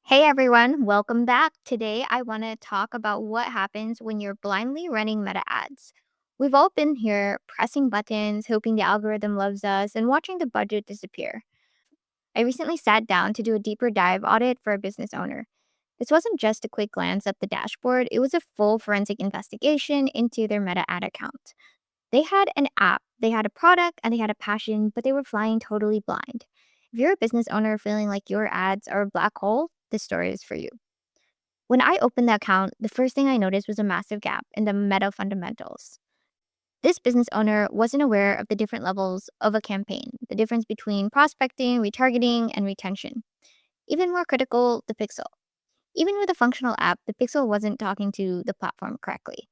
Hey everyone, welcome back. Today I want to talk about what happens when you're blindly running meta ads. We've all been here pressing buttons, hoping the algorithm loves us, and watching the budget disappear. I recently sat down to do a deeper dive audit for a business owner. This wasn't just a quick glance at the dashboard, it was a full forensic investigation into their meta ad account. They had an app, they had a product, and they had a passion, but they were flying totally blind. If you're a business owner feeling like your ads are a black hole, this story is for you. When I opened the account, the first thing I noticed was a massive gap in the meta fundamentals. This business owner wasn't aware of the different levels of a campaign, the difference between prospecting, retargeting, and retention. Even more critical, the pixel. Even with a functional app, the pixel wasn't talking to the platform correctly.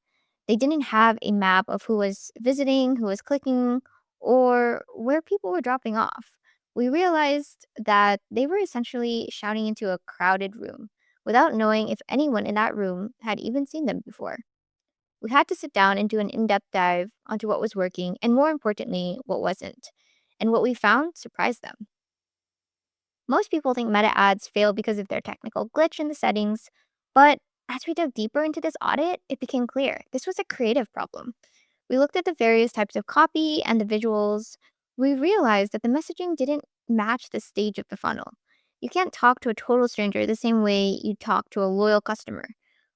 They didn't have a map of who was visiting, who was clicking, or where people were dropping off. We realized that they were essentially shouting into a crowded room without knowing if anyone in that room had even seen them before. We had to sit down and do an in depth dive onto what was working and, more importantly, what wasn't. And what we found surprised them. Most people think meta ads fail because of their technical glitch in the settings, but as we dug deeper into this audit, it became clear this was a creative problem. We looked at the various types of copy and the visuals. We realized that the messaging didn't match the stage of the funnel. You can't talk to a total stranger the same way you talk to a loyal customer.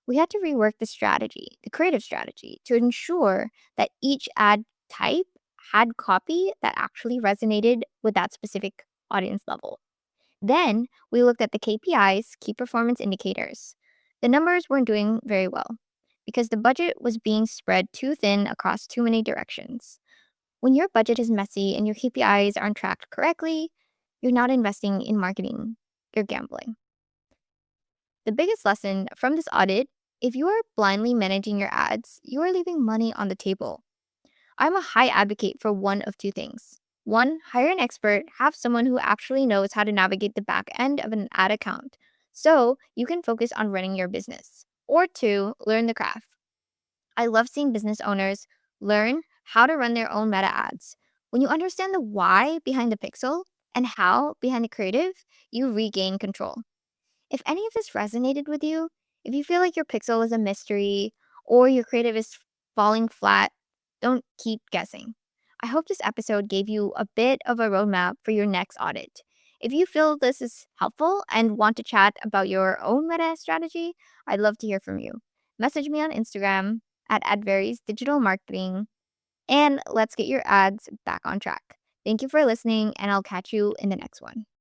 We had to rework the strategy, the creative strategy, to ensure that each ad type had copy that actually resonated with that specific audience level. Then we looked at the KPIs, key performance indicators. The numbers weren't doing very well because the budget was being spread too thin across too many directions. When your budget is messy and your KPIs aren't tracked correctly, you're not investing in marketing, you're gambling. The biggest lesson from this audit, if you are blindly managing your ads, you are leaving money on the table. I'm a high advocate for one of two things. One, hire an expert, have someone who actually knows how to navigate the back end of an ad account so you can focus on running your business. Or two, learn the craft. I love seeing business owners learn how to run their own meta ads. When you understand the why behind the pixel and how behind the creative, you regain control. If any of this resonated with you, if you feel like your pixel is a mystery or your creative is falling flat, don't keep guessing. I hope this episode gave you a bit of a roadmap for your next audit. If you feel this is helpful and want to chat about your own meta strategy, I'd love to hear from you. Message me on Instagram at Adveries Digital Marketing, and let's get your ads back on track. Thank you for listening, and I'll catch you in the next one.